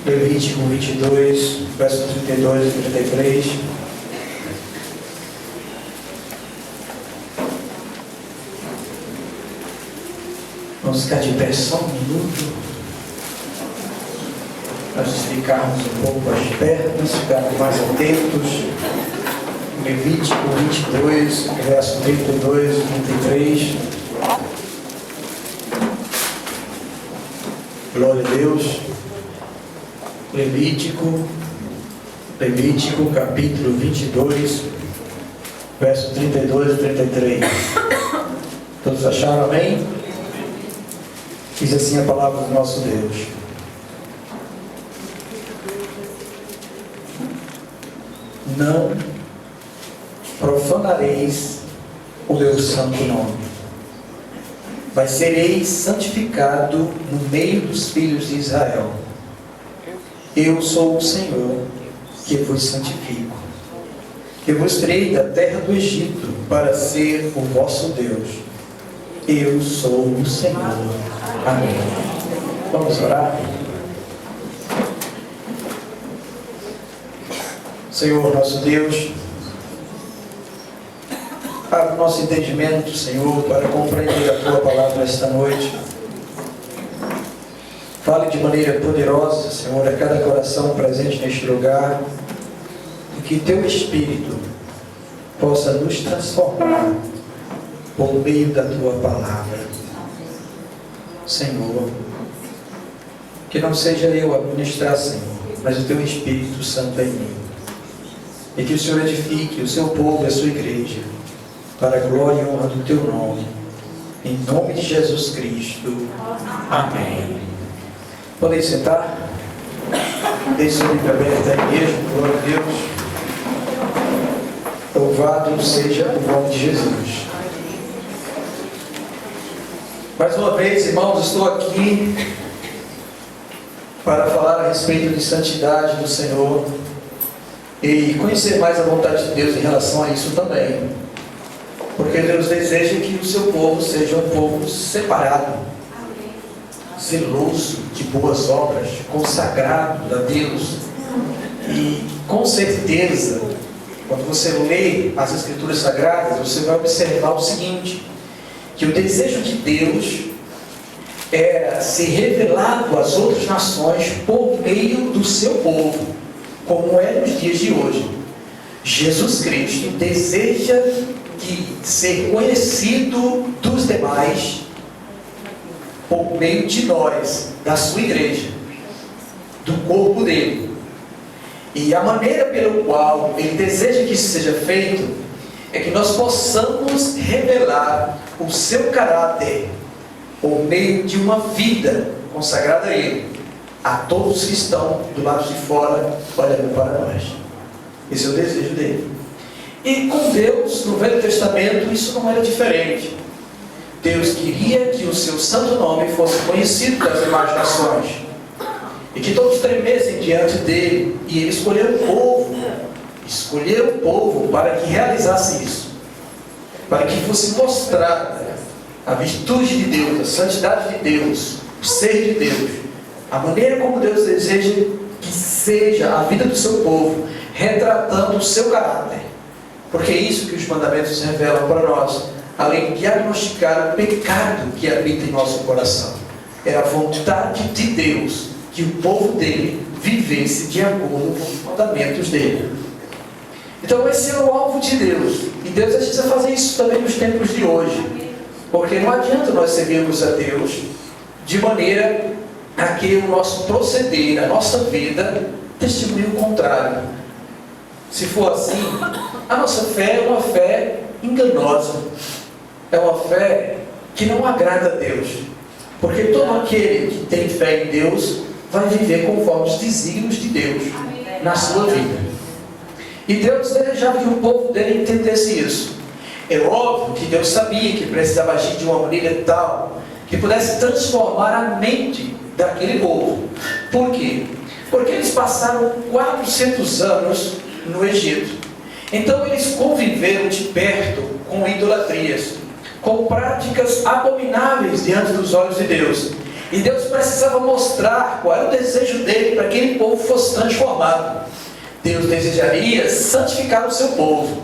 Levítico 22, versos 32 e 33. Vamos ficar de pé só um minuto, para esticarmos um pouco as pernas, ficarmos mais atentos. Levítico 22, verso 32 e 33. Glória a Deus. Levítico capítulo 22, verso 32 e 33. Todos acharam, amém? Diz assim a palavra do nosso Deus: não profanareis o meu santo nome, mas sereis santificado no meio dos filhos de Israel. Eu sou o Senhor que vos santifico, que vos tirei da terra do Egito para ser o vosso Deus. Eu sou o Senhor. Amém. Vamos orar? Senhor nosso Deus, abra o nosso entendimento, Senhor, para compreender a Tua palavra esta noite. Fale de maneira poderosa, Senhor, a cada coração presente neste lugar, e que Teu Espírito possa nos transformar por meio da Tua palavra. Senhor, que não seja eu a ministrar, Senhor, mas o Teu Espírito Santo em mim. E que o Senhor edifique o Seu povo e a Sua igreja, para a glória e honra do Teu nome. Em nome de Jesus Cristo. Amém. Podem sentar? Deixe o livro aberto aí mesmo, glória a Deus. Louvado seja o nome de Jesus. Mais uma vez, irmãos, estou aqui para falar a respeito de santidade do Senhor e conhecer mais a vontade de Deus em relação a isso também. Porque Deus deseja que o seu povo seja um povo separado, zeloso de boas obras, consagrado a Deus. E com certeza, quando você lê as Escrituras Sagradas, você vai observar o seguinte: que o desejo de Deus era ser revelado às outras nações por meio do seu povo, como é nos dias de hoje. Jesus Cristo deseja ser conhecido dos demais por meio de nós, da sua igreja, do corpo dele. E a maneira pela qual ele deseja que isso seja feito é que nós possamos revelar o seu caráter por meio de uma vida consagrada a ele, a todos que estão do lado de fora olhando para nós. Esse é o desejo dele. E com Deus, no Velho Testamento, isso não era diferente. Deus queria que o seu santo nome fosse conhecido das demais nações, e que todos tremessem diante dele. E ele escolheu o povo para que realizasse isso, para que fosse mostrada a virtude de Deus, a santidade de Deus, o ser de Deus, a maneira como Deus deseja que seja a vida do seu povo, retratando o seu caráter. Porque é isso que os mandamentos revelam para nós, além de diagnosticar o pecado que habita em nosso coração. Era a vontade de Deus que o povo dele vivesse de acordo com os mandamentos dele. Então esse é o alvo de Deus. E Deus precisa fazer isso também nos tempos de hoje. Porque não adianta nós servirmos a Deus de maneira a que o nosso proceder, a nossa vida, testemunhe o contrário. Se for assim, a nossa fé é uma fé enganosa. É uma fé que não agrada a Deus. Porque todo aquele que tem fé em Deus vai viver conforme os desígnios de Deus na sua vida. E Deus desejava que o povo dele entendesse isso. É óbvio que Deus sabia que precisava agir de uma maneira tal que pudesse transformar a mente daquele povo. Por quê? Porque eles passaram 400 anos no Egito. Então eles conviveram de perto com idolatrias, com práticas abomináveis diante dos olhos de Deus. E Deus precisava mostrar qual era o desejo dele para que aquele povo fosse transformado. Deus desejaria santificar o seu povo,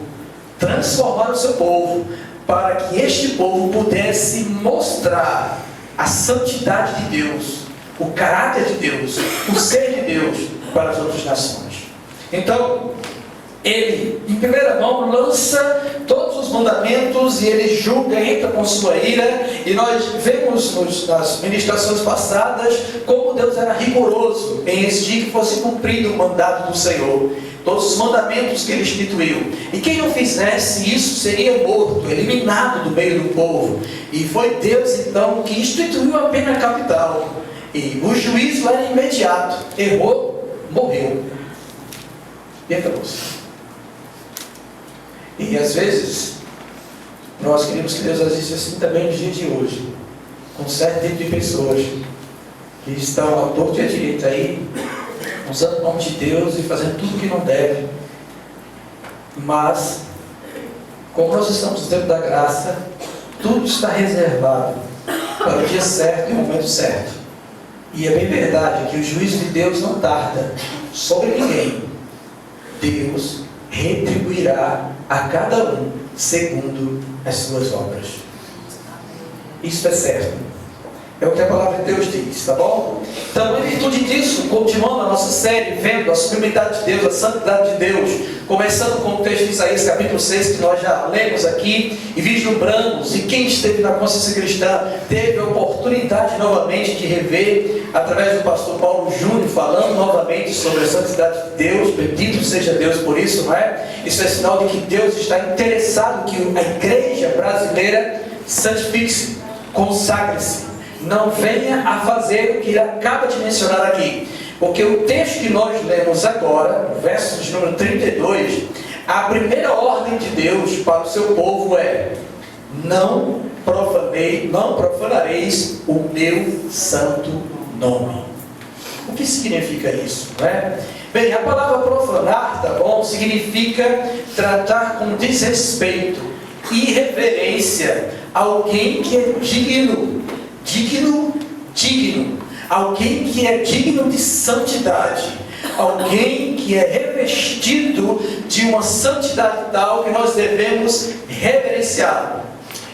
transformar o seu povo, para que este povo pudesse mostrar a santidade de Deus, o caráter de Deus, o ser de Deus para as outras nações. Então, ele, em primeira mão, lança todos os mandamentos e ele julga, entra com sua ira. E nós vemos nas ministrações passadas como Deus era rigoroso em exigir que fosse cumprido o mandato do Senhor, todos os mandamentos que ele instituiu. E quem não fizesse isso seria morto, eliminado do meio do povo. E foi Deus então que instituiu a pena capital. E o juízo era imediato. Errou, morreu. E acabou-se. E às vezes nós queremos que Deus agisse assim também nos dias de hoje, com certo tipo de pessoas que estão ao torto e à direita aí, usando o nome de Deus e fazendo tudo o que não deve. Mas, como nós estamos no tempo da graça, tudo está reservado para o dia certo e o momento certo. E é bem verdade que o juízo de Deus não tarda sobre ninguém. Deus retribuirá a cada um segundo as suas obras. Isso é certo. É o que a palavra de Deus diz, tá bom? Então, em virtude disso, continuando a nossa série, vendo a sublimidade de Deus, a santidade de Deus, começando com o texto de Isaías capítulo 6, que nós já lemos aqui, e vislumbramos, e quem esteve na consciência cristã, teve a oportunidade novamente de rever, através do pastor Paulo Júnior, falando novamente sobre a santidade de Deus. Bendito seja Deus por isso, não é? Isso é sinal de que Deus está interessado que a igreja brasileira santifique-se, consagre-se, não venha a fazer o que ele acaba de mencionar aqui. Porque o texto que nós lemos agora, no verso de número 32, a primeira ordem de Deus para o seu povo é: não profanareis o meu santo nome. O que significa isso, não é? Bem, a palavra profanar, tá bom, significa tratar com desrespeito, irreverência, alguém que é digno, alguém que é digno de santidade, alguém que é revestido de uma santidade tal que nós devemos reverenciá-lo.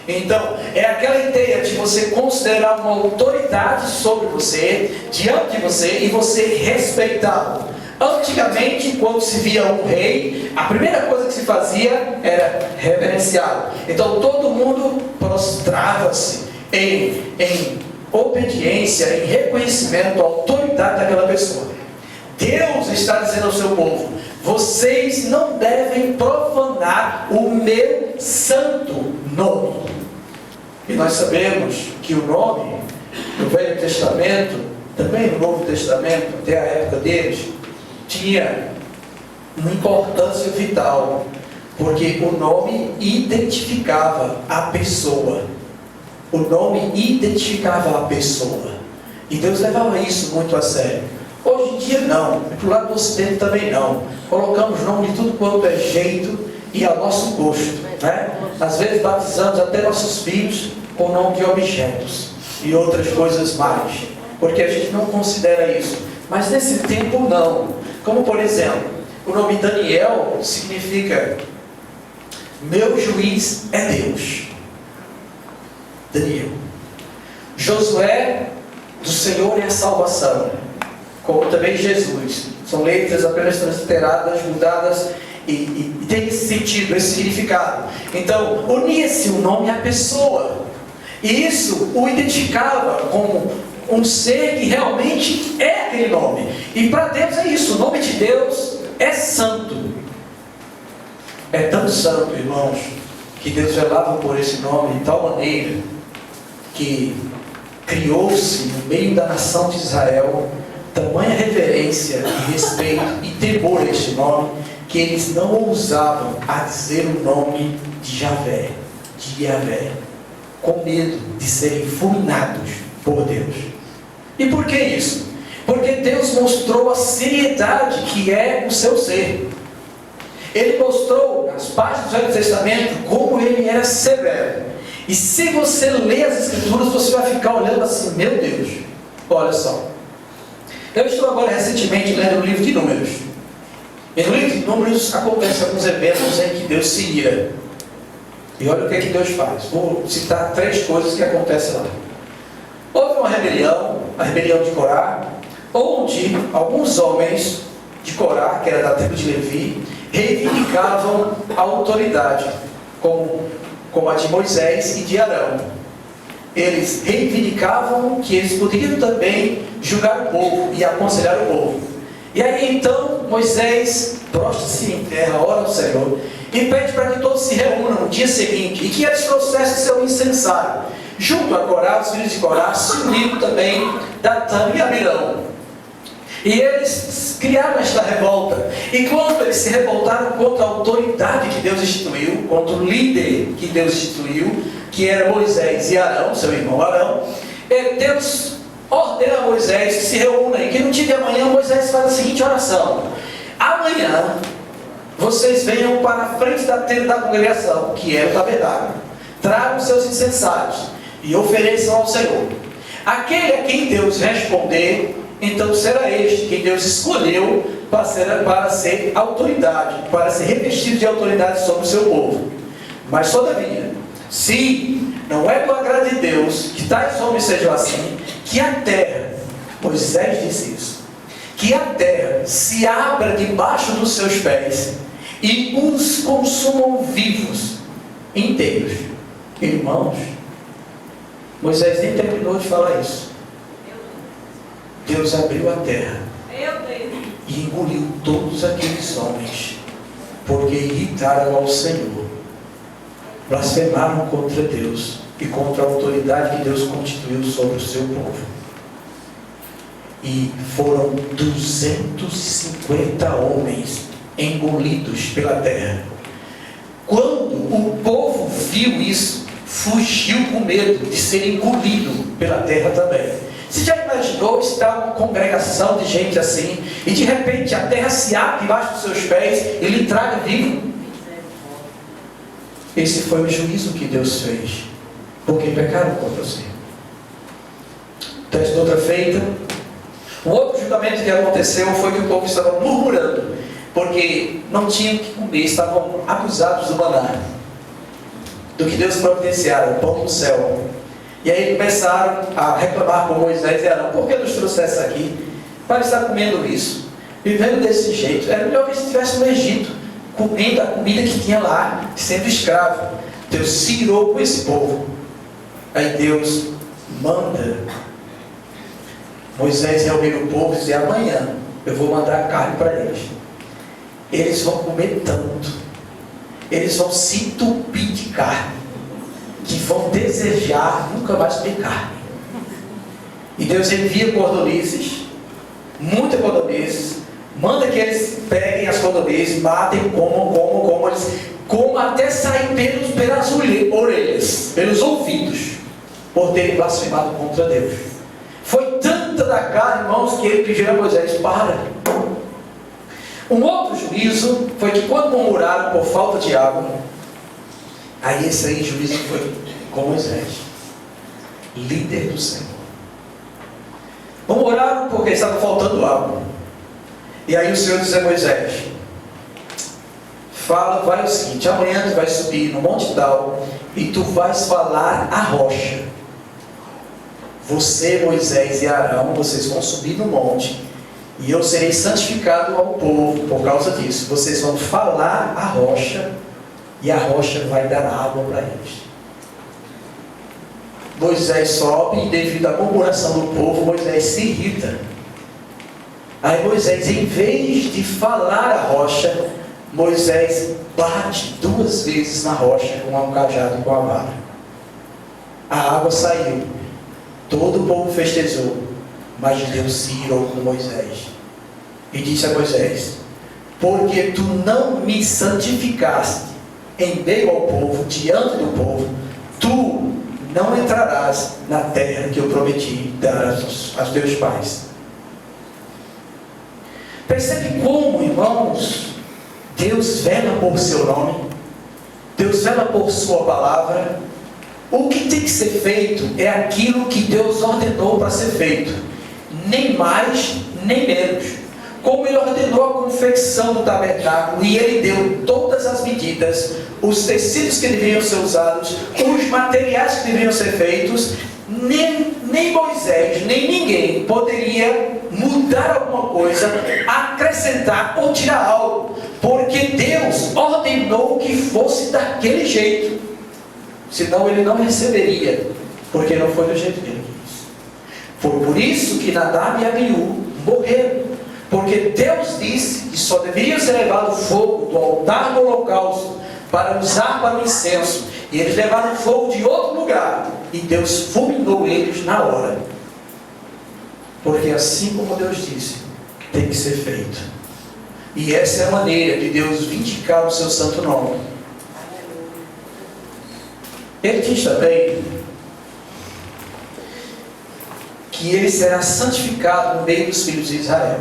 Então, é aquela ideia de você considerar uma autoridade sobre você, diante de você, e você respeitá-lo. Antigamente, quando se via um rei, a primeira coisa que se fazia era reverenciá-lo. Então, todo mundo prostrava-se em obediência, em reconhecimento à autoridade daquela pessoa. Deus está dizendo ao seu povo: vocês não devem profanar o meu santo nome. E nós sabemos que o nome, no Velho Testamento, também no Novo Testamento, até a época deles, tinha uma importância vital, porque o nome identificava a pessoa. O nome identificava a pessoa. E Deus levava isso muito a sério. Hoje em dia não, e para o lado do Ocidente também não. Colocamos nome de tudo quanto é jeito e a nosso gosto, né? Às vezes batizamos até nossos filhos com o nome de objetos e outras coisas mais, porque a gente não considera isso. Mas nesse tempo não. Como por exemplo, o nome Daniel significa: meu juiz é Deus. Daniel. Josué, do Senhor é a salvação, como também Jesus. São letras apenas transliteradas, mudadas, e tem esse sentido, esse significado. Então, unia-se o nome à pessoa, e isso o identificava como um ser que realmente é aquele nome. E para Deus é isso, o nome de Deus é santo. É tão santo, irmãos, que Deus velava por esse nome de tal maneira que criou-se no meio da nação de Israel tamanha reverência e respeito e temor a este nome, que eles não ousavam a dizer o nome de Javé, de Yahvé, com medo de serem fulminados por Deus. E por que isso? Porque Deus mostrou a seriedade que é o seu ser. Ele mostrou nas páginas do Velho Testamento como ele era severo. E se você ler as Escrituras, você vai ficar olhando assim: meu Deus, Olha só, eu estou agora recentemente lendo o livro de Números. E no livro de Números acontecem alguns eventos em que Deus se ira. E olha o que é que Deus faz. Vou citar 3 coisas que acontecem lá. Houve uma rebelião, a rebelião de Corá, onde alguns homens de Corá, que era da tribo de Levi, reivindicavam a autoridade, como a de Moisés e de Arão. Eles reivindicavam que eles poderiam também julgar o povo e aconselhar o povo. E aí então Moisés prostra-se em terra, ora ao Senhor e pede para que todos se reúnam no dia seguinte e que eles trouxessem seu incensário. Junto a Corá, os filhos de Corá se uniram também Datã e Abirão. E eles criaram esta revolta. E quando eles se revoltaram contra a autoridade que Deus instituiu, contra o líder que Deus instituiu, que era Moisés e Arão, seu irmão Arão, Deus ordena a Moisés que se reúna. E que no dia de amanhã Moisés faz a seguinte oração: amanhã vocês venham para a frente da tenda da congregação, que era o tabernáculo, tragam seus incensários e ofereçam ao Senhor. Aquele a quem Deus responder, então será este quem Deus escolheu para ser autoridade, para ser revestido de autoridade sobre o seu povo. Mas todavia, se não é do agrado de Deus que tais homens sejam assim, que a terra, Moisés disse isso, que a terra se abra debaixo dos seus pés e os consumam vivos, inteiros. Irmãos, Moisés nem terminou de falar isso. Deus abriu a terra e engoliu todos aqueles homens, porque irritaram ao Senhor, blasfemaram contra Deus e contra a autoridade que Deus constituiu sobre o seu povo. E foram 250 homens engolidos pela terra. Quando o povo viu isso, fugiu com medo de ser engolido pela terra também. Você já imaginou estar uma congregação de gente assim, e de repente a terra se abre debaixo dos seus pés e lhe traga vivo? Esse foi o juízo que Deus fez, porque pecaram contra você. Texto outra feita. O outro julgamento que aconteceu foi que o povo estava murmurando, porque não tinham o que comer, estavam acusados do maná, do que Deus providenciara, o pão do céu. E aí começaram a reclamar com Moisés e Arão: por que nos trouxesse aqui para estar comendo isso, vivendo desse jeito? Era melhor que estivesse no Egito, comendo a comida que tinha lá, sendo escravo. Deus se irou com esse povo. Aí Deus manda Moisés reunir o povo e dizer: amanhã eu vou mandar carne para eles. Eles vão comer tanto, eles vão se entupir de carne, que vão desejar nunca mais comer carne. E Deus envia cordonizes, muitas cordonizes, manda que eles peguem as cordonizes, matem, comam até sair pelas orelhas, pelos ouvidos, por terem blasfemado contra Deus. Foi tanta da carne, irmãos, que ele pediu a Moisés: para. Um outro juízo foi que quando murmuraram por falta de água, aí esse aí juízo foi com Moisés, líder do Senhor. Murmuraram porque estava faltando água. E aí o Senhor disse a Moisés: vai o seguinte, amanhã tu vais subir no monte tal e tu vais falar à rocha. Você, Moisés e Arão, vocês vão subir no monte e eu serei santificado ao povo por causa disso. Vocês vão falar à rocha e a rocha vai dar água para eles. Moisés sobe e devido à murmuração do povo, Moisés se irrita. Aí Moisés, em vez de falar à rocha, Moisés bate 2 vezes na rocha com um cajado e com a vara. A água saiu. Todo o povo festejou, mas Deus se irou com Moisés e disse a Moisés: porque tu não me santificaste em meio ao povo, diante do povo, tu não entrarás na terra que eu prometi dar aos teus pais. Percebe como, irmãos, Deus vela por seu nome, Deus vela por sua palavra. O que tem que ser feito é aquilo que Deus ordenou para ser feito. nem mais, nem menos. Como ele ordenou a confecção do tabernáculo, e ele deu todas as medidas, os tecidos que deveriam ser usados, os materiais que deveriam ser feitos, nem Moisés, nem ninguém poderia mudar alguma coisa, acrescentar ou tirar algo, porque Deus ordenou que fosse daquele jeito, senão ele não receberia, porque não foi do jeito que ele quis. Foi por isso que Nadab e Abiú morreram, porque Deus disse que só deveria ser levado fogo do altar do holocausto para usar para o incenso, e eles levaram fogo de outro lugar, e Deus fulminou eles na hora, porque assim como Deus disse, tem que ser feito. E essa é a maneira de Deus vindicar o seu santo nome. Ele diz também que ele será santificado no meio dos filhos de Israel.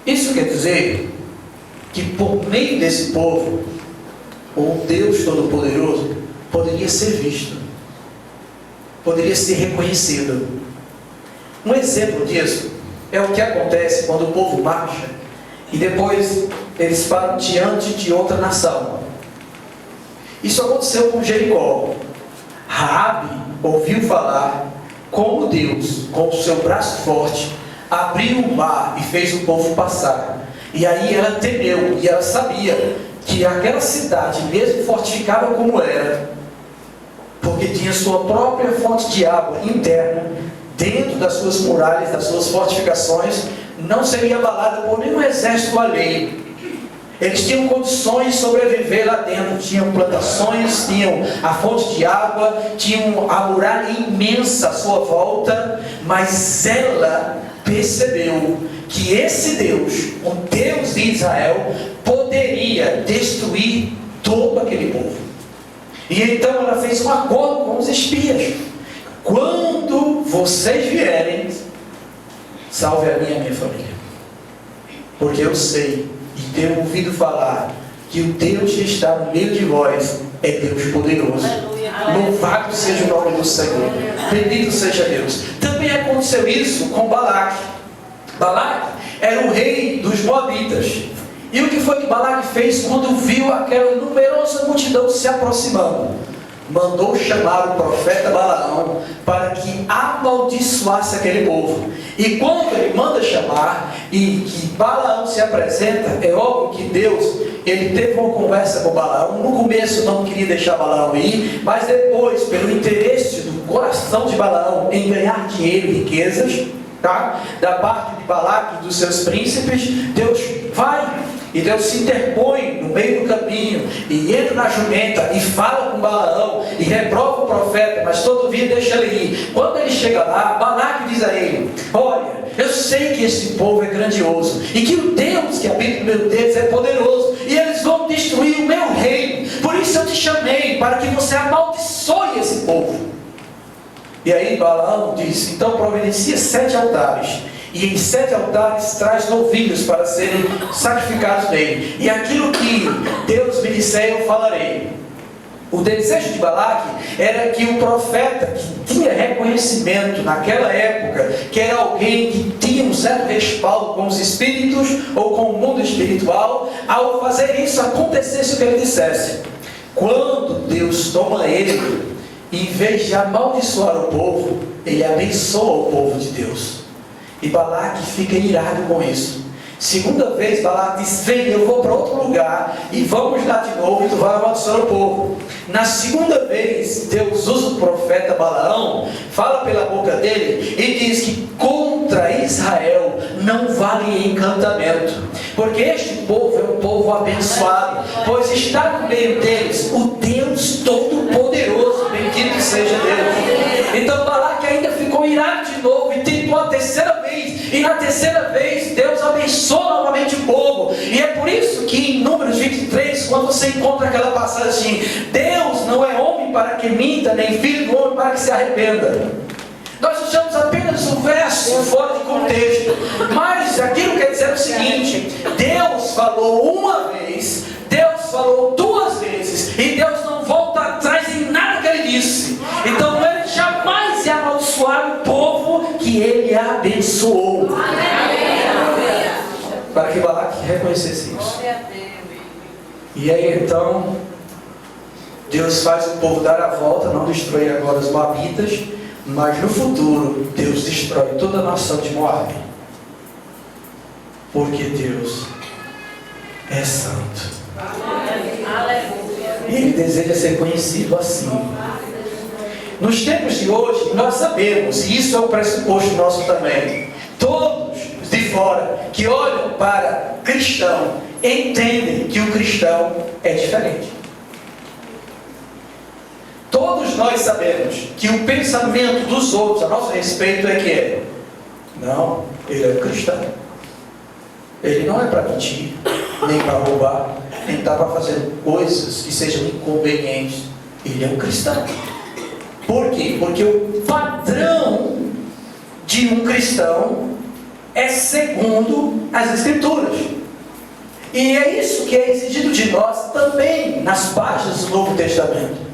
Isso quer dizer que por meio desse povo, o Deus Todo-Poderoso poderia ser visto, poderia ser reconhecido. Um exemplo disso é o que acontece quando o povo marcha e depois eles param diante de outra nação. Isso aconteceu com Jericó. Raabe ouviu falar como Deus, com o seu braço forte, abriu o mar e fez o povo passar. E aí ela temeu, e ela sabia que aquela cidade, mesmo fortificada como era, porque tinha sua própria fonte de água interna, dentro das suas muralhas, das suas fortificações, não seria abalada por nenhum exército alheio. Eles tinham condições de sobreviver lá dentro, tinham plantações, tinham a fonte de água, tinham a muralha imensa à sua volta, mas ela percebeu que esse Deus, o Deus de Israel, poderia destruir todo aquele povo. E então ela fez um acordo com os espias: quando vocês vierem, salve a minha família, porque eu sei e tenho ouvido falar que o Deus que está no meio de vós é Deus poderoso. Louvado seja o nome do Senhor, bendito seja Deus. Também aconteceu isso com Balaque. Balaque era o rei dos Moabitas. E o que foi que Balaque fez quando viu aquela numerosa multidão se aproximando? Mandou chamar o profeta Balaão para que amaldiçoasse aquele povo. E quando ele manda chamar e que Balaão se apresenta, é óbvio que Deus, ele teve uma conversa com Balaão. No começo não queria deixar Balaão ir, mas depois, pelo interesse do coração de Balaão em ganhar dinheiro e riquezas, da parte de Balaque e dos seus príncipes, Deus vai. E Deus se interpõe no meio do caminho e entra na jumenta e fala com Balaão e reprova o profeta, mas todavia deixa ele ir. Quando ele chega lá, Balaque diz a ele: olha, eu sei que esse povo é grandioso e que o Deus que habita no meio deles é poderoso, e eles vão destruir o meu reino. Por isso eu te chamei, para que você amaldiçoe esse povo. E aí Balaão diz: então providencia 7 altares, e em 7 altares traz novilhos para serem sacrificados nele, e aquilo que Deus me disser eu falarei. O desejo de Balaque era que o profeta, que tinha reconhecimento naquela época, que era alguém que tinha um certo respaldo com os espíritos ou com o mundo espiritual, ao fazer isso acontecesse o que ele dissesse. Quando Deus toma ele, em vez de amaldiçoar o povo, ele abençoa o povo de Deus. E Balaque fica irado com isso. Segunda vez Balaque diz: vem, eu vou para outro lugar e vamos lá de novo e tu vai amaldiçoar o povo. Na segunda vez Deus usa o profeta Balaão, fala pela boca dele e diz que contra Israel não vale encantamento, porque este povo é um povo abençoado, pois está no meio deles o Deus Todo-Poderoso, bendito seja Deus. Então Balaque ainda ficou irado de novo e tentou a terceira vez, e na terceira vez Deus abençoa novamente o povo. E é por isso que em Números 23, quando você encontra aquela passagem assim: Deus não é homem para que minta, nem filho do homem para que se arrependa. Nós usamos apenas o verso fora de contexto, mas aquilo quer dizer o seguinte: Deus falou uma vez, Deus falou 2 vezes, e Deus não volta atrás em nada que ele disse. Então ele jamais ia amaldiçoar o povo que ele reconhecesse isso. E aí então, Deus faz o povo dar a volta, não destruir agora os Moabitas, mas no futuro, Deus destrói toda a nação de Moabe. Porque Deus é santo. E Ele deseja ser conhecido assim. Nos tempos de hoje, nós sabemos, e isso é um pressuposto nosso também, todos de fora que olham para cristão entendem que o cristão é diferente. Todos nós sabemos que o pensamento dos outros a nosso respeito é que não, ele é um cristão. Ele não é para mentir, nem para roubar, nem para fazer coisas que sejam inconvenientes. Ele é um cristão. Por quê? Porque o padrão de um cristão é segundo as Escrituras. E é isso que é exigido de nós também nas páginas do Novo Testamento.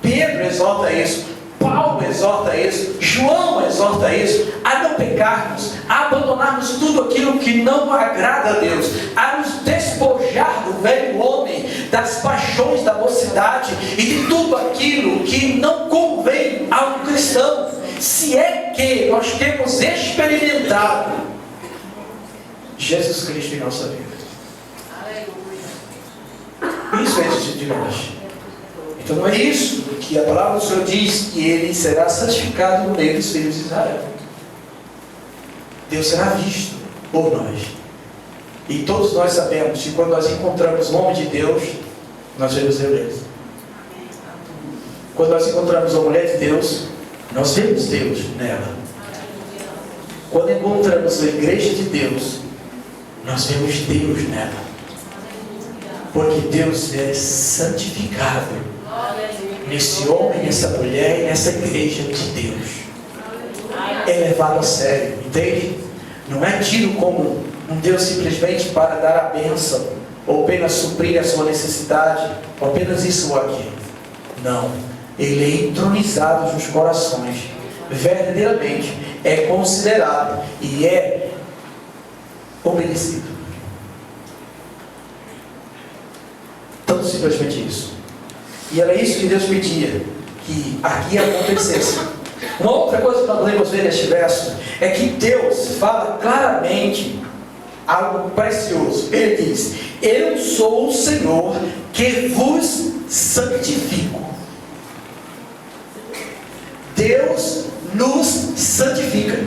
Pedro exorta isso, Paulo exorta isso, João exorta isso, a não pecarmos, a abandonarmos tudo aquilo que não agrada a Deus, a nos despojar do velho homem, das paixões da mocidade e de tudo aquilo que não convém a um cristão, se é que nós temos experimentado Jesus Cristo em nossa vida. Isso é exigido de nós. Então não é isso que a palavra do Senhor diz, que ele será santificado no meio dos filhos de Israel. Deus será visto por nós. E todos nós sabemos que quando nós encontramos o homem de Deus, nós vemos Deus. Quando nós encontramos a mulher de Deus, nós vemos Deus nela. Quando encontramos a igreja de Deus, nós vemos Deus nela. Porque Deus é santificado nesse homem, nessa mulher e nessa igreja de Deus. É levado a sério, entende? Não é tido como um Deus simplesmente para dar a bênção, ou apenas suprir a sua necessidade, ou apenas isso ou aquilo. Não. Ele é entronizado nos corações. Verdadeiramente é considerado e é obedecido. Tão simplesmente isso. E era isso que Deus pedia, que aqui acontecesse. Uma outra coisa que nós podemos ver neste verso é que Deus fala claramente algo precioso. Ele diz: eu sou o Senhor que vos santifico. Deus nos santifica.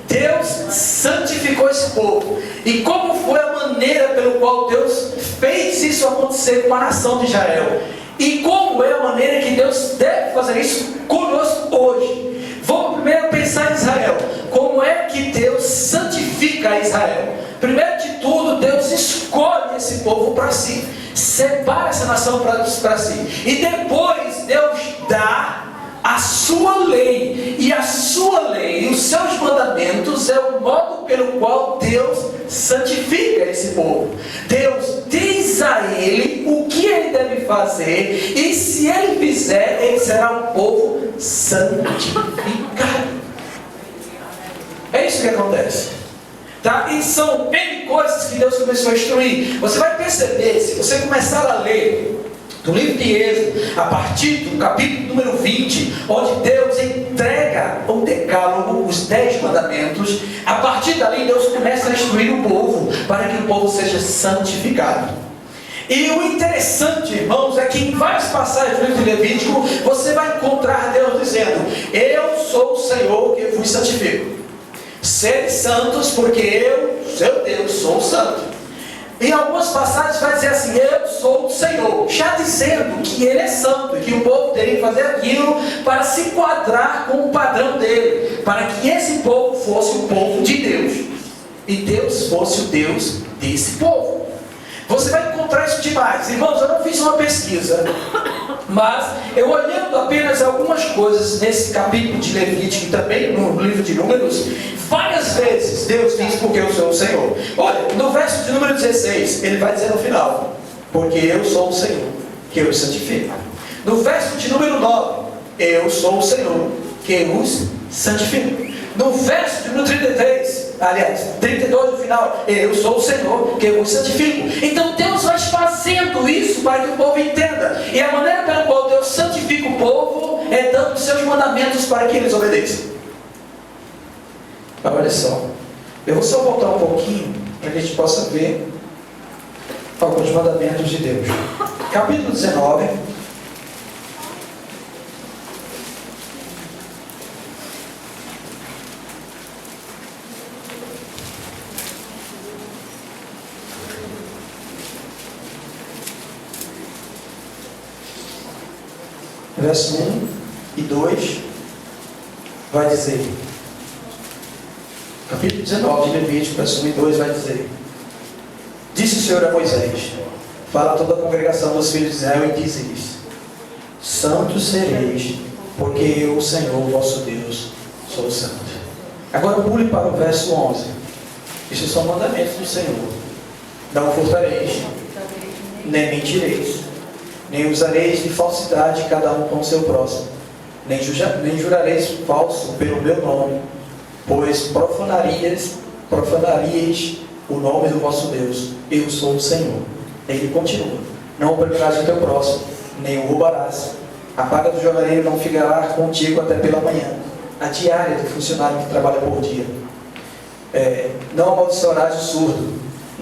Deus santificou esse povo. E como foi a maneira pelo qual Deus fez isso acontecer com a nação de Israel? E como é a maneira que Deus deve fazer isso conosco hoje? Vamos primeiro pensar em Israel. Como é que Deus santifica Israel? Primeiro de tudo, Deus escolhe esse povo para si. Separa essa nação para si. E depois Deus dá a sua lei. E a sua lei, os seus mandamentos, é o modo pelo qual Deus santifica esse povo. Deus diz a ele o que ele deve fazer, e se ele fizer, ele será um povo santificado. É isso que acontece, tá? E são N coisas que Deus começou a instruir. Você vai perceber, se você começar a ler do livro de Êxodo, a partir do capítulo número 20, onde Deus entrega o decálogo, os 10 mandamentos, a partir dali Deus começa a instruir o povo, para que o povo seja santificado. E o interessante, irmãos, é que em várias passagens do livro de Levítico, você vai encontrar Deus dizendo: eu sou o Senhor que vos santifico. Sede santos, porque eu, seu Deus, sou santo. Em algumas passagens vai dizer assim: eu sou o Senhor, já dizendo que Ele é santo, e que o povo teria que fazer aquilo para se enquadrar com o padrão dele, para que esse povo fosse o povo de Deus, e Deus fosse o Deus desse povo. Você vai encontrar isso demais. Irmãos, eu não fiz uma pesquisa, mas eu olhando apenas algumas coisas nesse capítulo de Levítico e também no livro de Números, várias vezes Deus diz: porque eu sou o Senhor. Olha, no verso de número 16, ele vai dizer no final: porque eu sou o Senhor que eu os santifico. No verso de número 9, eu sou o Senhor que os santifico. No verso número 33, aliás, 32 no final, eu sou o Senhor que vos santifico. Então Deus vai fazendo isso para que o povo entenda. E a maneira pela qual Deus santifica o povo é dando os seus mandamentos para que eles obedeçam. Olha só, eu vou só voltar um pouquinho para que a gente possa ver alguns mandamentos de Deus. Capítulo 19. Verso 1 e 2 vai dizer, capítulo 19 de Levítico, verso 1 e 2 vai dizer: disse o Senhor a Moisés: fala a toda a congregação dos filhos de Israel e diz-lhes: santos sereis, porque eu, o Senhor, vosso Deus, sou santo. Agora pule para o verso 11. Isso são mandamentos do Senhor: não furtareis, nem mentireis, nem usareis de falsidade cada um com o seu próximo, nem jurareis falso pelo meu nome, pois profanarias o nome do vosso Deus. Eu sou o Senhor. Ele continua: não oprimirás o teu próximo, nem o roubarás. A paga do jornaleiro não ficará contigo até pela manhã, a diária do funcionário que trabalha por dia. Não amaldiçoarás o surdo,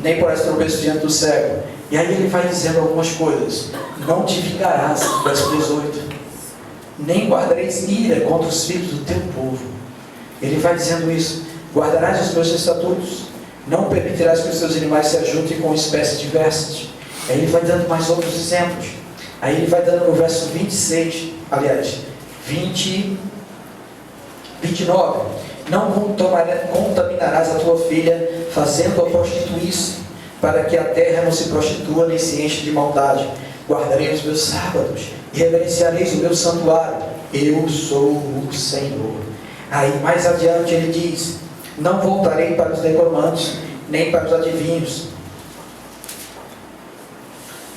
nem porás tropeço diante do cego. E aí ele vai dizendo algumas coisas. Não te vingarás, verso 18, nem guardareis ira contra os filhos do teu povo. Ele vai dizendo isso: guardarás os meus estatutos, não permitirás que os teus animais se ajuntem com espécies diversas. Aí ele vai dando mais outros exemplos. Aí ele vai dando no verso 26, aliás, 29. Não contaminarás a tua filha, fazendo-a prostituir-se, para que a terra não se prostitua nem se enche de maldade. Guardarei os meus sábados e reverenciareis o meu santuário. Eu sou o Senhor. Aí mais adiante ele diz: não voltarei para os necromantes, nem para os adivinhos.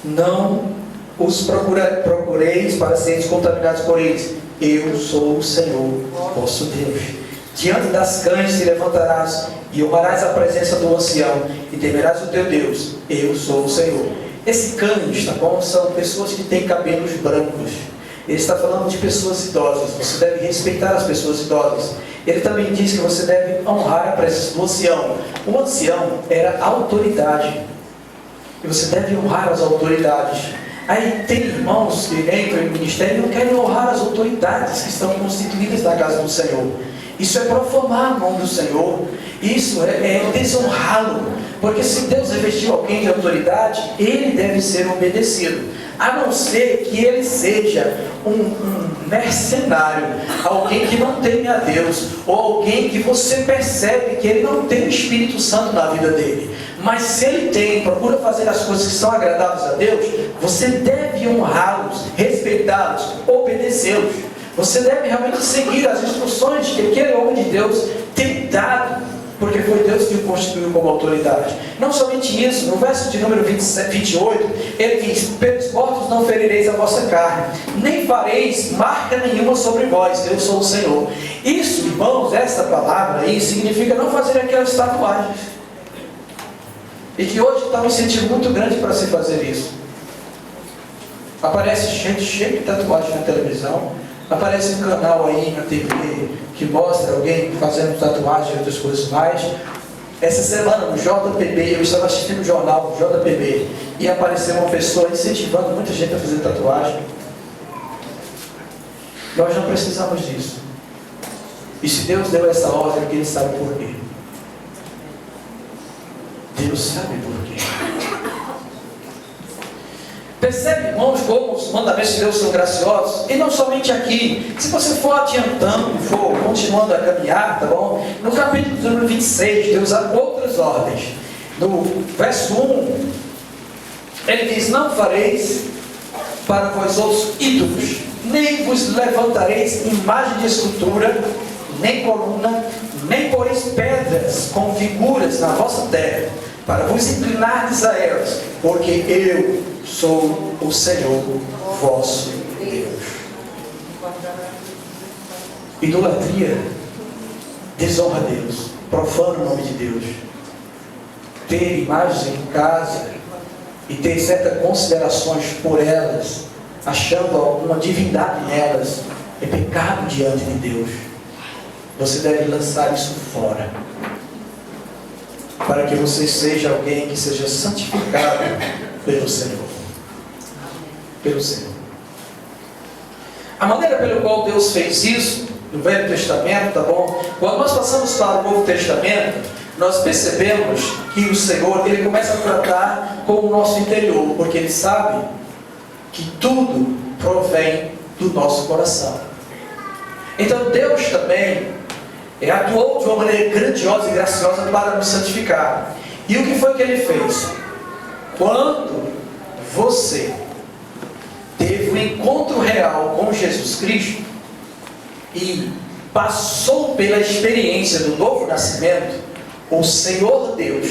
Não os procureis para serem contaminados por eles. Eu sou o Senhor, vosso Deus. Diante das cães te levantarás e honrarás a presença do ancião e temerás o teu Deus. Eu sou o Senhor. Esse cães, tá bom? São pessoas que têm cabelos brancos. Ele está falando de pessoas idosas. Você deve respeitar as pessoas idosas. Ele também diz que você deve honrar a presença do ancião. O ancião era autoridade. E você deve honrar as autoridades. Aí tem irmãos que entram em ministério e não querem honrar as autoridades que estão constituídas na casa do Senhor. Isso é profanar a mão do Senhor. Isso é desonrá-lo. Porque se Deus revestiu alguém de autoridade, ele deve ser obedecido. A não ser que ele seja um mercenário, alguém que não teme a Deus, ou alguém que você percebe que ele não tem o Espírito Santo na vida dele. Mas se ele tem, procura fazer as coisas que são agradáveis a Deus, você deve honrá-los, respeitá-los, obedecê-los. Você deve realmente seguir as instruções que aquele homem de Deus tem dado, porque foi Deus que o constituiu como autoridade. Não somente isso, no verso de número 28, ele diz: pelos mortos não ferireis a vossa carne, nem fareis marca nenhuma sobre vós, eu sou o Senhor. Isso, irmãos, essa palavra aí significa não fazer aquelas tatuagens. E que hoje está um incentivo muito grande para se fazer isso. Aparece gente cheia de tatuagem na televisão. Aparece um canal aí na TV que mostra alguém fazendo tatuagem e outras coisas mais. Essa semana no JPB, eu estava assistindo o jornal do JPB e apareceu uma pessoa incentivando muita gente a fazer tatuagem. Nós não precisamos disso. E se Deus deu essa ordem, é que Ele sabe por quê. Deus sabe por quê. Percebe, irmãos, como os mandamentos de Deus são graciosos? E não somente aqui. Se você for adiantando, for continuando a caminhar, tá bom? No capítulo número 26, Deus dá outras ordens. No verso 1, ele diz: não fareis para vós outros ídolos, nem vos levantareis imagem de escultura, nem coluna, nem poreis pedras com figuras na vossa terra, para vos inclinardes a elas, porque eu sou o Senhor vosso Deus. Idolatria desonra a Deus, profana o nome de Deus. Ter imagens em casa e ter certas considerações por elas, achando alguma divindade nelas, é pecado diante de Deus. Você deve lançar isso fora, para que você seja alguém que seja santificado pelo Senhor. Pelo Senhor. A maneira pela qual Deus fez isso, no Velho Testamento, tá bom? Quando nós passamos para o Novo Testamento, nós percebemos que o Senhor, Ele começa a tratar com o nosso interior, porque Ele sabe que tudo provém do nosso coração. Então Deus também atuou de uma maneira grandiosa e graciosa para nos santificar. E o que foi que Ele fez? Quando você teve um encontro real com Jesus Cristo e passou pela experiência do novo nascimento, o Senhor Deus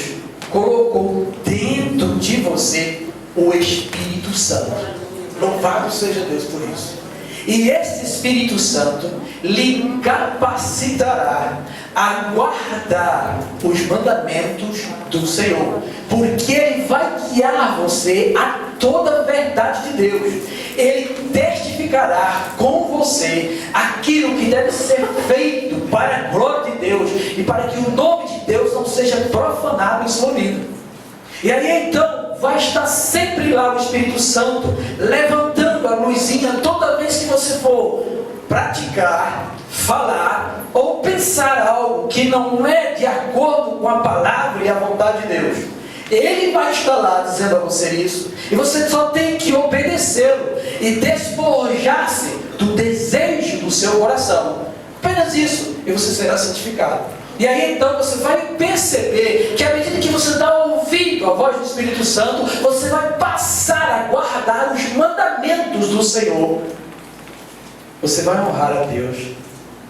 colocou dentro de você o Espírito Santo. Louvado seja Deus por isso. E esse Espírito Santo lhe capacitará a guardar os mandamentos do Senhor, porque Ele vai guiar você a toda a verdade de Deus. Ele testificará com você aquilo que deve ser feito para a glória de Deus e para que o nome de Deus não seja profanado em sua vida. E aí então vai estar sempre lá o Espírito Santo levantando a luzinha toda vez que você for praticar, falar ou pensar algo que não é de acordo com a palavra e a vontade de Deus. Ele vai estar lá dizendo a você isso, e você só tem que obedecê-lo e despojar-se do desejo do seu coração. Apenas isso, e você será santificado. E aí então você vai perceber que à medida que você dá ouvido à voz do Espírito Santo, você vai passar a guardar os mandamentos do Senhor. Você vai honrar a Deus.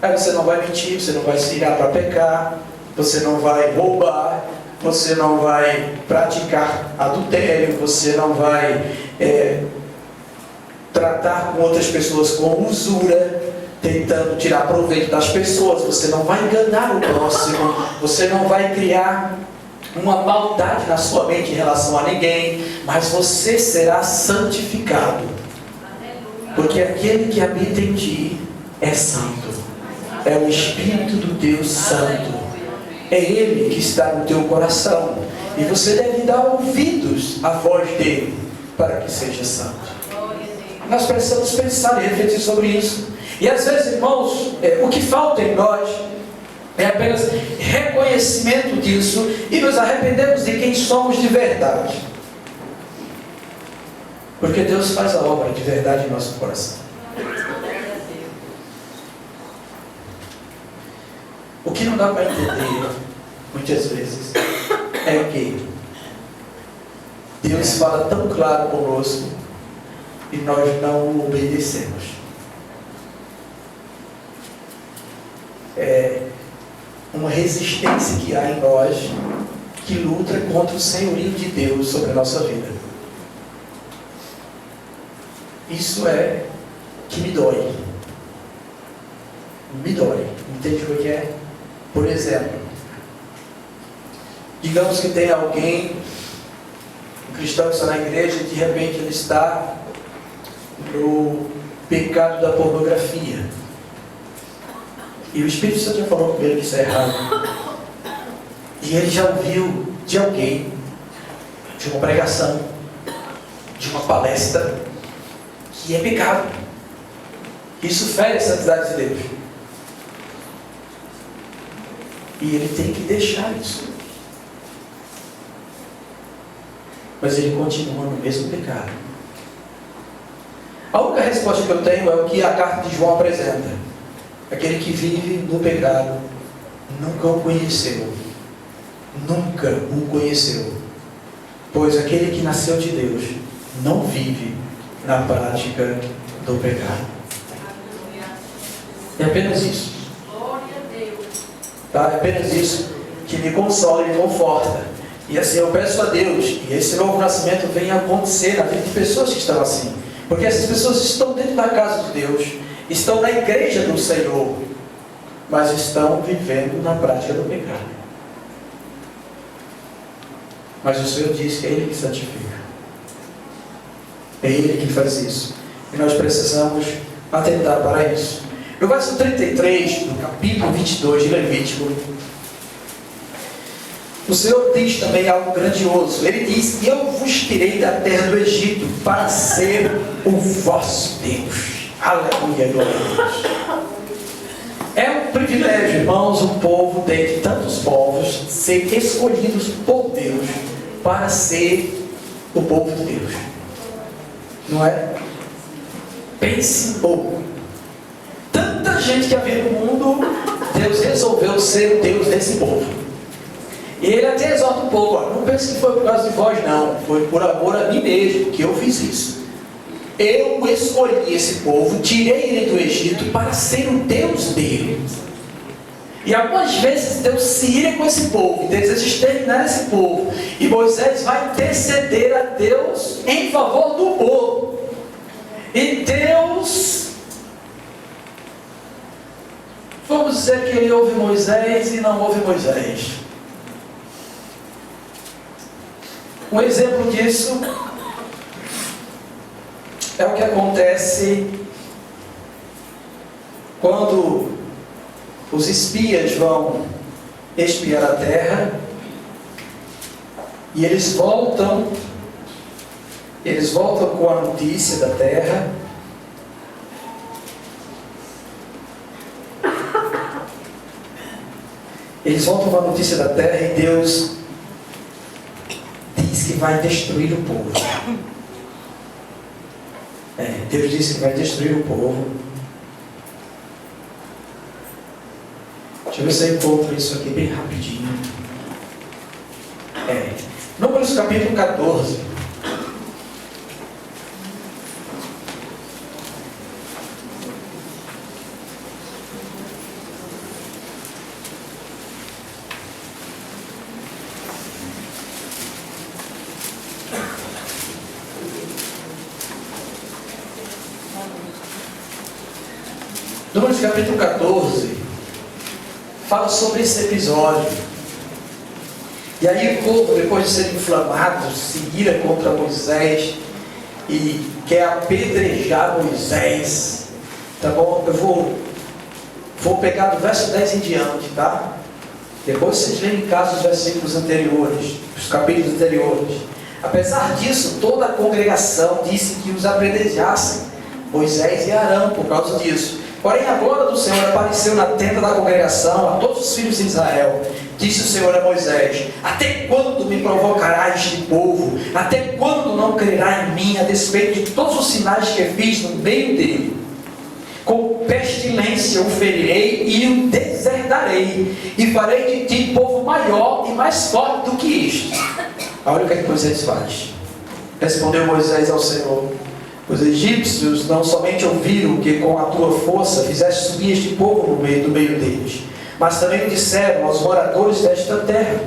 Aí você não vai mentir, você não vai se irar para pecar, você não vai roubar, você não vai praticar adultério, você não vai tratar com outras pessoas com usura, tentando tirar proveito das pessoas. Você não vai enganar o próximo, você não vai criar uma maldade na sua mente em relação a ninguém, mas você será santificado, porque aquele que habita em ti é santo, é o Espírito do Deus Santo, é Ele que está no teu coração, e você deve dar ouvidos à voz dele para que seja santo. Nós precisamos pensar e refletir sobre isso. E às vezes, irmãos, o que falta em nós é apenas reconhecimento disso e nos arrependemos de quem somos de verdade, porque Deus faz a obra de verdade em nosso coração. O que não dá para entender muitas vezes é que Deus fala tão claro conosco e nós não o obedecemos. É uma resistência que há em nós que luta contra o senhorio de Deus sobre a nossa vida. Isso é que me dói. Me dói. Entende o que é? Por exemplo, digamos que tem alguém, um cristão que está na igreja, e de repente ele está no pecado da pornografia. E o Espírito Santo já falou com ele que isso é errado. E ele já ouviu de alguém, de uma pregação, de uma palestra, que é pecado. Isso fere a santidade de Deus. E ele tem que deixar isso. Mas ele continua no mesmo pecado. A única resposta que eu tenho é o que a carta de João apresenta. Aquele que vive no pecado nunca o conheceu. Nunca o conheceu. Pois aquele que nasceu de Deus não vive na prática do pecado. É apenas isso. Tá? É apenas isso que me consola e me conforta. E assim eu peço a Deus que esse novo nascimento venha acontecer na vida de pessoas que estão assim. Porque essas pessoas estão dentro da casa de Deus, estão na igreja do Senhor, mas estão vivendo na prática do pecado. Mas o Senhor diz que é Ele que santifica. É Ele que faz isso. E nós precisamos atentar para isso. No verso 33, do capítulo 22 de Levítico, o Senhor diz também algo grandioso. Ele diz: eu vos tirei da terra do Egito para ser o vosso Deus. Aleluia, glória a Deus. É um privilégio, irmãos, um povo dentre tantos povos ser escolhidos por Deus para ser o povo de Deus. Não é? Pense um pouco. Tanta gente que havia no mundo, Deus resolveu ser o Deus desse povo. E Ele até exorta um pouco: não pense que foi por causa de vós, não. Foi por amor a mim mesmo que eu fiz isso. Eu escolhi esse povo, tirei ele do Egito para ser o Deus dele. E algumas vezes Deus se ira com esse povo e deseja exterminar esse povo. E Moisés vai interceder a Deus em favor do povo. E Deus, vamos dizer que Ele ouve Moisés e não ouve Moisés. Um exemplo disso é o que acontece quando os espias vão espiar a terra e eles voltam com a notícia da terra. Eles voltam com a notícia da terra e Deus diz que vai destruir o povo. Deus disse que vai destruir o povo. Deixa eu ver se eu encontro isso aqui bem rapidinho. Números capítulo 14. Números capítulo 14 fala sobre esse episódio. E aí o povo, depois de ser inflamado, se ira contra Moisés e quer apedrejar Moisés. Tá bom? Eu vou pegar do verso 10 em diante, tá? Depois vocês leem em casa os versículos anteriores, os capítulos anteriores. Apesar disso, toda a congregação disse que os apedrejassem Moisés e Arão por causa disso. Porém, a glória do Senhor apareceu na tenda da congregação a todos os filhos de Israel. Disse o Senhor a Moisés: até quando me provocará este povo? Até quando não crerá em mim, a despeito de todos os sinais que fiz no meio dele? Com pestilência o ferirei e o deserdarei, e farei de ti povo maior e mais forte do que este. Olha o que Moisés faz. Respondeu Moisés ao Senhor: os egípcios não somente ouviram que com a tua força fizeste subir este povo do meio deles, mas também disseram aos moradores desta terra: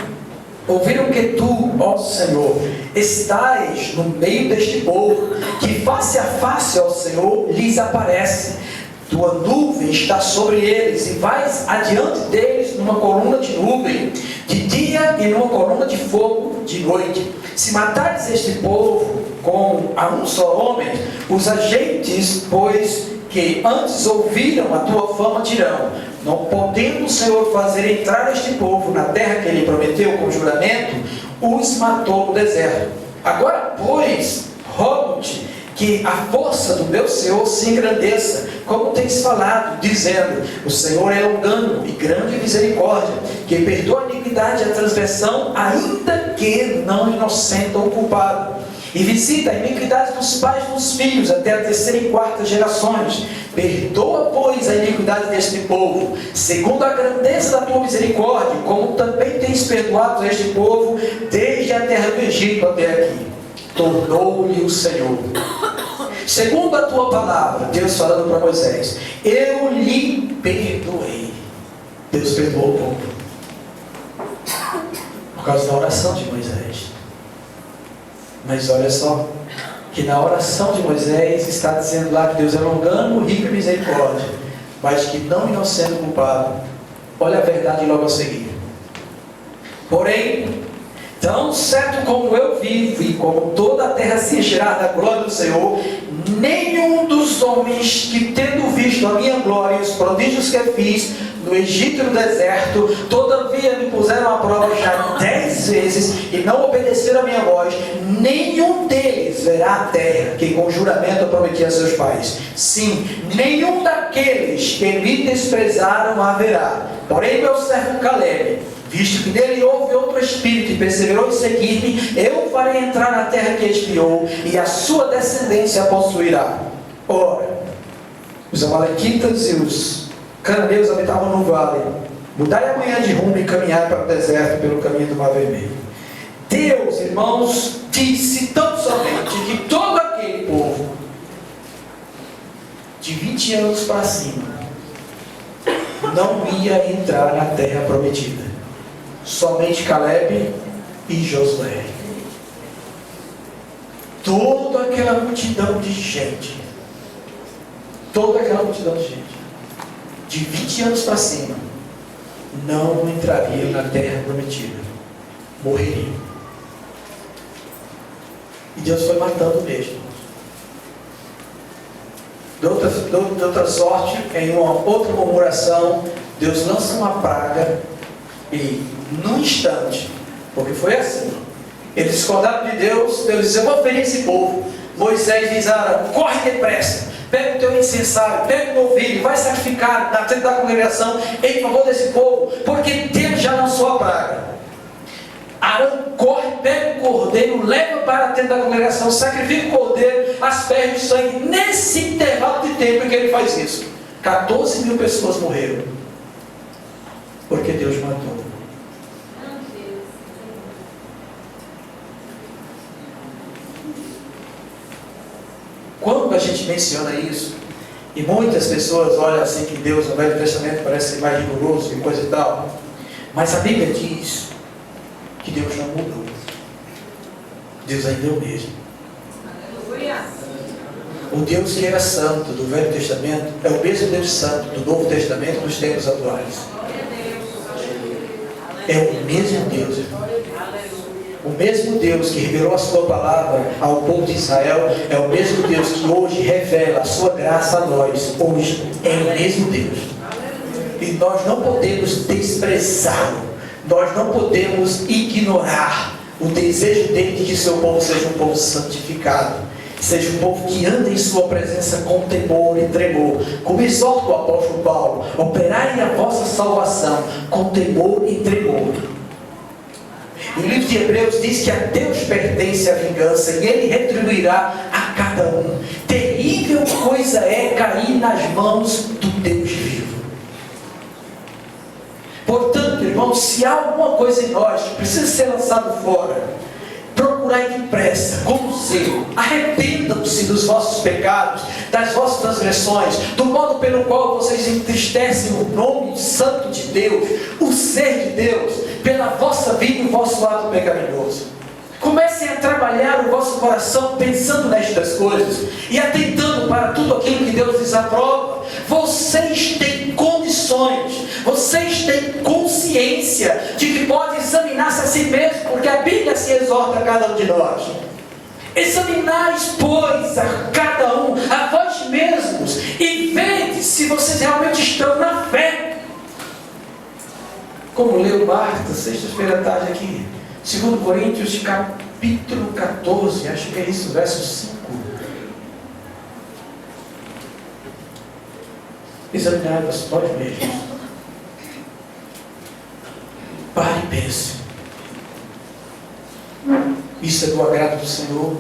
ouviram que tu, ó Senhor, estás no meio deste povo, que face a face ao Senhor lhes aparece. Tua nuvem está sobre eles, e vais adiante deles numa coluna de nuvem de dia e numa coluna de fogo de noite. Se matares este povo com a um só homem, os agentes, pois que antes ouviram a tua fama, dirão: não podendo o Senhor fazer entrar este povo na terra que ele prometeu com juramento, os matou no deserto. Agora, pois, rogo-te que a força do meu Senhor se engrandeça, como tens falado, dizendo: o Senhor é longânimo e grande em misericórdia, que perdoa a iniquidade e a transgressão, ainda que não inocenta o culpado, e visita a iniquidade dos pais dos filhos até a terceira e quarta gerações. Perdoa, pois, a iniquidade deste povo, segundo a grandeza da tua misericórdia, como também tens perdoado este povo desde a terra do Egito até aqui. Tornou-lhe o Senhor, segundo a tua palavra, Deus falando para Moisés: eu lhe perdoei. Deus perdoou o povo por causa da oração de Moisés. Mas olha só, que na oração de Moisés está dizendo lá que Deus é longânimo, rico em misericórdia, mas que não inocente culpado. Olha a verdade logo a seguir. Porém, tão certo como eu vivo e como toda a terra se encherá da glória do Senhor, nenhum dos homens que, tendo visto a minha glória e os prodígios que eu fiz no Egito e no deserto, todavia me puseram à prova já 10 vezes e não obedeceram a minha voz, nenhum deles verá a terra que com juramento eu prometi a seus pais. Sim, nenhum daqueles que me desprezaram haverá. Porém, meu servo Caleb, visto que nele houve outro espírito e perseverou em seguir-me, eu farei entrar na terra que espiou, e a sua descendência a possuirá. Ora, os amalequitas e os cananeus habitavam no vale. Mudai amanhã de rumo e caminhai para o deserto pelo caminho do Mar Vermelho. Deus, irmãos, disse tão somente que todo aquele povo de 20 anos para cima não ia entrar na terra prometida. Somente Caleb e Josué. Toda aquela multidão de gente, de 20 anos para cima, não entraria na terra prometida, morreria. E Deus foi matando mesmo. De outra sorte, em uma outra murmuração, Deus lança uma praga e, num instante, porque foi assim, eles discordaram de Deus. Deus disse: eu vou ferir esse povo. Moisés diz: Arão, corre depressa, pega o teu incensário, pega o novilho, vai sacrificar na frente da congregação em favor desse povo, porque Deus já lançou a praga. Arão corre, pega o cordeiro, leva para a tenda da congregação, sacrifica o cordeiro, asperge o sangue. Nesse intervalo de tempo em que ele faz isso, 14 mil pessoas morreram, porque Deus matou. Quando a gente menciona isso, e muitas pessoas olham assim que Deus no Velho Testamento parece ser mais rigoroso e coisa e tal, mas a Bíblia diz que Deus não mudou. Deus ainda é o mesmo. O Deus que era santo do Velho Testamento é o mesmo Deus santo do Novo Testamento dos tempos atuais. É o mesmo Deus, irmão. O mesmo Deus que revelou a sua palavra ao povo de Israel é o mesmo Deus que hoje revela a sua graça a nós. Hoje é o mesmo Deus. E nós não podemos desprezá-lo. Nós não podemos ignorar o desejo dele de que seu povo seja um povo santificado, seja um povo que anda em sua presença com temor e tremor. Como exorta o apóstolo Paulo: operai a vossa salvação com temor e tremor. O livro de Hebreus diz que a Deus pertence a vingança e Ele retribuirá a cada um. Terrível coisa é cair nas mãos do Deus vivo. Portanto, irmãos, se há alguma coisa em nós que precisa ser lançado fora, procurai depressa, com zelo, arrependam-se dos vossos pecados, das vossas transgressões, do modo pelo qual vocês entristecem o nome santo de Deus, o ser de Deus, pela vossa vida e o vosso ato pecaminoso. Comecem a trabalhar o vosso coração pensando nestas coisas e atentando para tudo aquilo que Deus lhes aprova. Vocês têm condições, vocês têm consciência de que podem examinar-se a si mesmos, porque a Bíblia se exorta a cada um de nós. Examinais, pois, a cada um, a vós mesmos, e vede se vocês realmente estão na fé. Como leu Marta, sexta-feira à tarde aqui, 2 Coríntios capítulo 14, acho que é isso, verso 5. Examinai-vos vós mesmos. Pare e pense. Isso é do agrado do Senhor?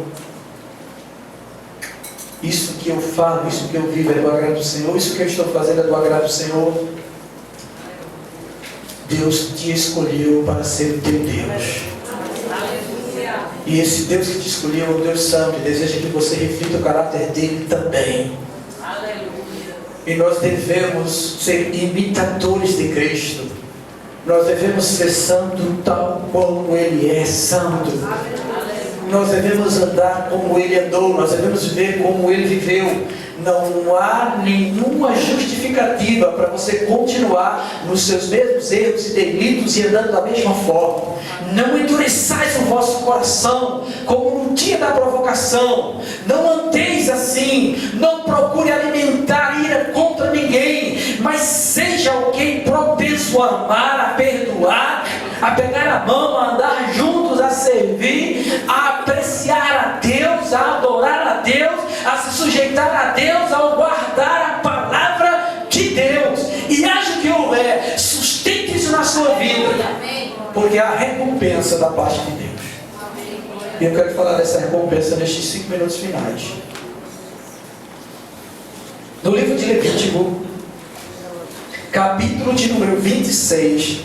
Isso que eu falo, isso que eu vivo é do agrado do Senhor? Isso que eu estou fazendo é do agrado do Senhor? Deus te escolheu para ser o teu Deus. E esse Deus que te escolheu é um Deus santo e deseja que você reflita o caráter dele também. E nós devemos ser imitadores de Cristo. Nós devemos ser santos tal como Ele é santo. Nós devemos andar como Ele andou. Nós devemos viver como Ele viveu. Não há nenhuma justificativa para você continuar nos seus mesmos erros e delitos e andando da mesma forma. Não endureçais o vosso coração como no dia da provocação. Não andeis assim. Não procure alimentar ira contra ninguém, mas seja alguém propenso a amar, a perdoar, a pegar a mão, a andar juntos, a servir, a apreciar a Deus, a adorar a Deus, a se sujeitar a Deus, a guardar a palavra de Deus. E haja o que houver, sustente isso na sua vida, porque há recompensa da parte de Deus. E eu quero falar dessa recompensa nestes 5 minutos finais. No livro de Levítico, capítulo de número 26,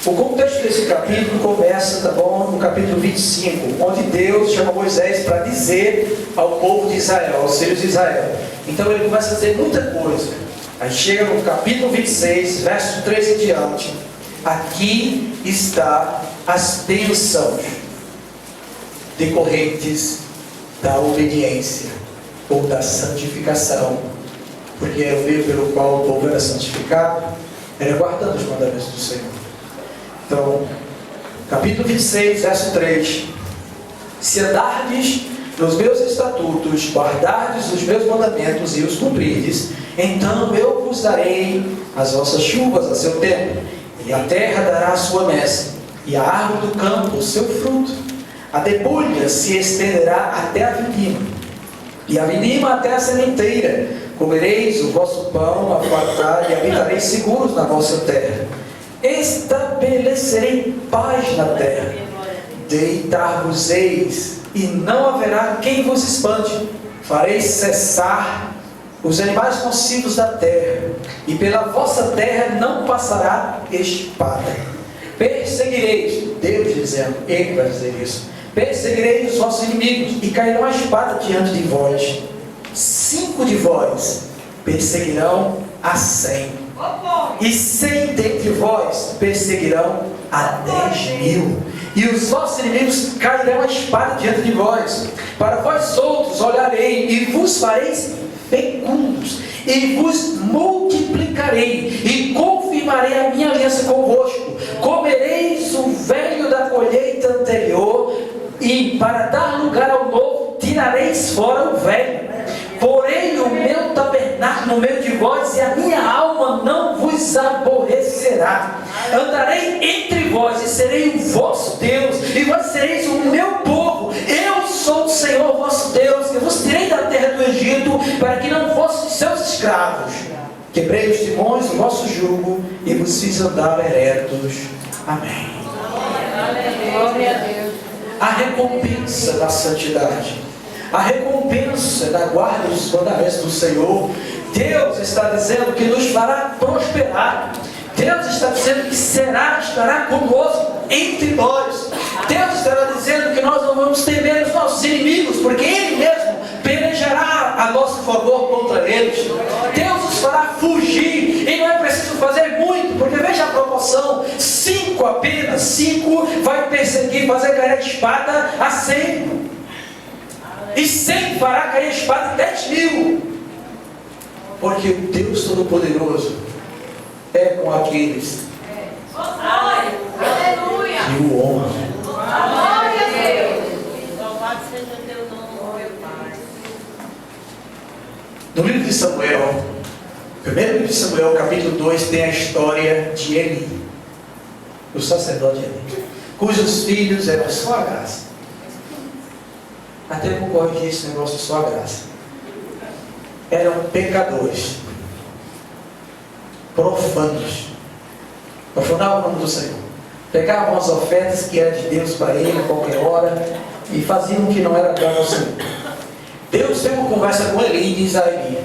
o contexto desse capítulo começa, tá bom, no capítulo 25, onde Deus chama Moisés para dizer ao povo de Israel, aos filhos de Israel. Então ele começa a dizer muita coisa. Aí chega no capítulo 26, verso 13 em diante. Aqui está as bênçãos decorrentes da obediência ou da santificação, porque era o meio pelo qual o povo era santificado, era guardando os mandamentos do Senhor. Então, capítulo 26, verso 3: se andardes nos meus estatutos, guardardes os meus mandamentos e os cumprirdes, então eu vos darei as vossas chuvas a seu tempo, e a terra dará a sua messe, e a árvore do campo o seu fruto. A debulha se estenderá até a vindima, e a vindima até a sementeira. Comereis o vosso pão a fartar, e habitareis seguros na vossa terra. Estabelecerei paz na terra. Deitar-vos-eis, e não haverá quem vos espante. Farei cessar os animais nocivos da terra, e pela vossa terra não passará espada. Perseguireis, Deus dizendo, Ele vai dizer isso. Perseguireis os vossos inimigos, e cairão a espada diante de vós. 5 de vós perseguirão a 100, e 100 dentre vós perseguirão a 10.000, e os vossos inimigos cairão a espada diante de vós. Para vós outros olharei, e vos fareis fecundos, e vos multiplicarei, e confirmarei a minha aliança convosco. Comereis o velho da colheita anterior, e para dar lugar ao novo, tirareis fora o velho. Porém o meu tabernáculo no meio de vós, e a minha alma não vos aborrecerá. Andarei entre vós, e serei o vosso Deus, e vós sereis o meu povo. Eu sou o Senhor vosso Deus, que vos tirei da terra do Egito, para que não fosseis seus escravos. Quebrei os timões do vosso jugo, e vos fiz andar eretos. Amém. Glória a Deus. A recompensa da santidade, a recompensa da guarda dos mandamentos do Senhor. Deus está dizendo que nos fará prosperar. Deus está dizendo que estará conosco entre nós. Deus estará dizendo que nós não vamos temer os nossos inimigos, porque Ele mesmo pelejará a nosso favor contra eles. Deus os fará fugir, e não é preciso fazer muito, porque veja a proporção: 5 apenas, 5 vai perseguir, fazer cair a espada a 100, e 100 fará cair a espada a 10.000, porque o Deus Todo-Poderoso é com aqueles que o honram. Glória a Deus. Louvado seja teu nome, meu Pai. No livro de Samuel, primeiro livro de Samuel, capítulo 2, tem a história de Eli, o sacerdote Eli, cujos filhos eram só a graça. Até vou corrigir esse negócio só a graça. Eram pecadores, profanos, profanavam o nome do Senhor, pegavam as ofertas que eram de Deus para ele a qualquer hora, e faziam o que não era para o Senhor. Deus teve uma conversa com Eli e diz a Eli: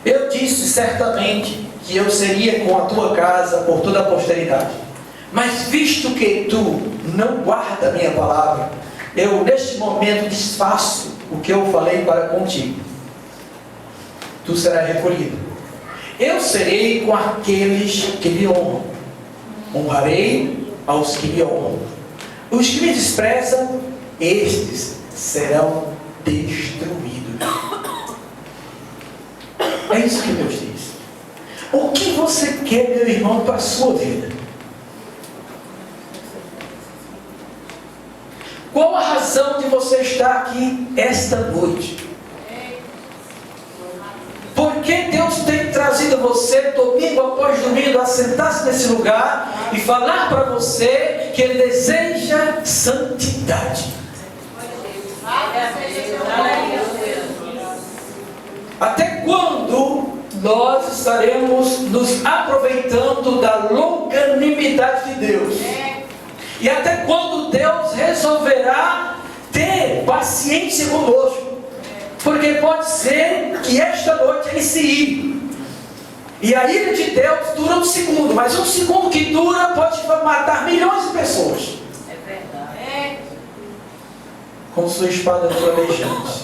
eu disse certamente que eu seria com a tua casa por toda a posteridade, mas visto que tu não guarda a minha palavra, eu neste momento desfaço o que eu falei para contigo. Tu serás recolhido. Eu serei com aqueles que me honram, honrarei aos que me honram. Os que me desprezam, estes serão destruídos. É isso que Deus diz. O que você quer, meu irmão, para a sua vida? Qual a razão de você estar aqui esta noite? Por que Deus tem trazido você domingo após domingo a sentar-se nesse lugar e falar para você que Ele deseja santidade? Até quando nós estaremos nos aproveitando da longanimidade de Deus? E até quando Deus resolverá ter paciência conosco? Porque pode ser que esta noite Ele se ir. E a ira de Deus dura um segundo, mas um segundo que dura pode matar milhões de pessoas. É verdade. Com sua espada flamejante,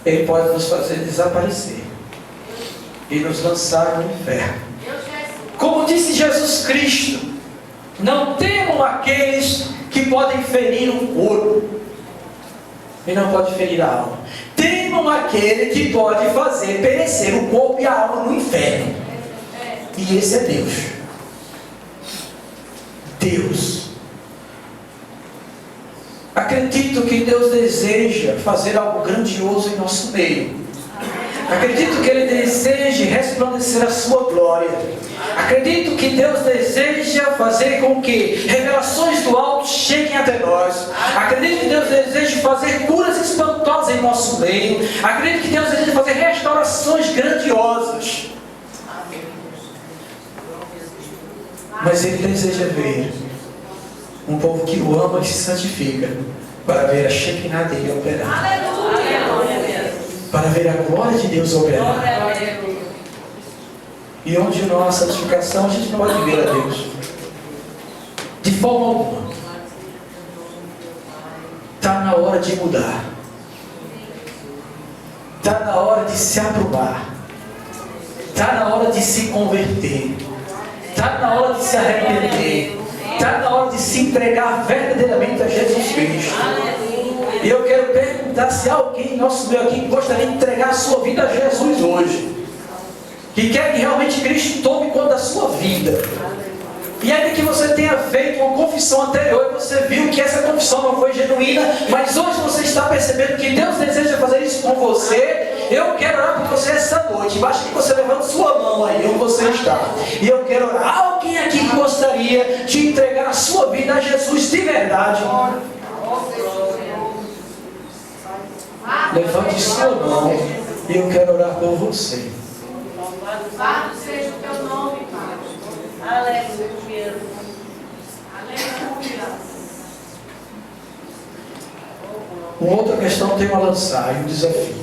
Ele pode nos fazer desaparecer e nos lançar no inferno. Como disse Jesus Cristo, não temam aqueles que podem ferir o corpo e não pode ferir a alma. Temam aquele que pode fazer perecer o corpo e a alma no inferno. E esse é Deus. Deus. Acredito que Deus deseja fazer algo grandioso em nosso meio. Acredito que Ele deseja resplandecer a sua glória. Acredito que Deus deseja fazer com que revelações do alto cheguem até nós. Acredito que Deus deseja fazer curas espantosas em nosso meio. Acredito que Deus deseja fazer restaurações grandiosas. Mas Ele deseja ver um povo que o ama e se santifica para ver a Shekinah dele operar. Para ver a glória de Deus operar. E onde não há santificação, a gente não pode ver a Deus. De forma alguma. Está na hora de mudar. Está na hora de se aprumar. Está na hora de se converter. Está na hora de se arrepender. Está na hora de se entregar verdadeiramente a Jesus Cristo. E eu quero perguntar se há alguém em nosso meio aqui que gostaria de entregar a sua vida a Jesus hoje. Que quer que realmente Cristo tome conta da sua vida. E ainda que você tenha feito uma confissão anterior e você viu que essa confissão não foi genuína, mas hoje você está percebendo que Deus deseja fazer isso com você, eu quero orar por você essa noite. Basta que você levante sua mão aí onde você está. E eu quero orar. Há alguém aqui que gostaria de entregar a sua vida a Jesus de verdade? Levante sua mão e eu quero orar por você. Louvado seja o teu nome, Pai. Aleluia. Aleluia. Uma outra questão eu tenho a lançar e um desafio.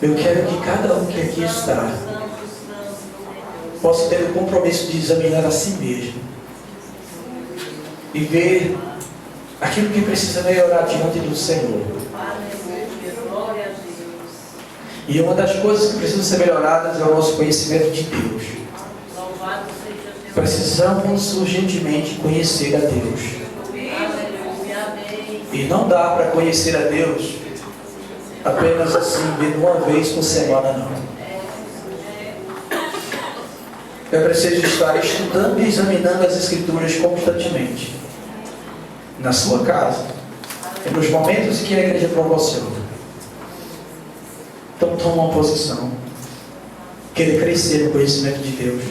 Eu quero que cada um que aqui está possa ter o compromisso de examinar a si mesmo e ver aquilo que precisa melhorar diante do Senhor. E uma das coisas que precisam ser melhoradas é o nosso conhecimento de Deus. Precisamos urgentemente conhecer a Deus. E não dá para conhecer a Deus apenas assim, vendo uma vez por semana, não. Eu preciso estar estudando e examinando as Escrituras constantemente. Na sua casa. E nos momentos que a igreja proporciona. Então toma uma posição. Querer crescer no conhecimento de Deus.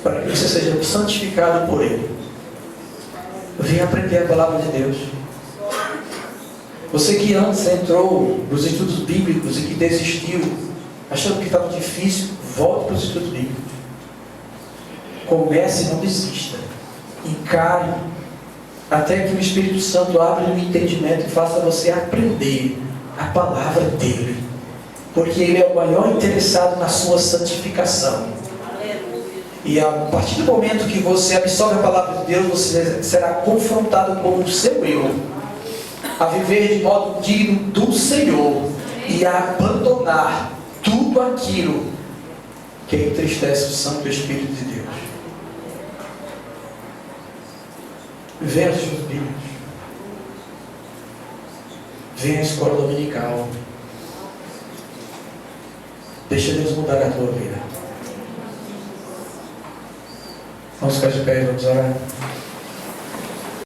Para que você seja santificado por Ele. Venha aprender a palavra de Deus. Você que antes entrou nos estudos bíblicos e que desistiu, achando que estava difícil, volte para os estudos bíblicos. Comece e não desista. Encare até que o Espírito Santo abra o entendimento e faça você aprender a palavra dele. Porque Ele é o maior interessado na sua santificação. E a partir do momento que você absorve a palavra de Deus, você será confrontado com o seu eu. A viver de modo digno do Senhor. E a abandonar tudo aquilo que entristece o Santo Espírito de Deus. Venha aos seus filhos. Venha à escola dominical. Deixa Deus mudar a tua vida. Vamos ficar de pé e vamos orar.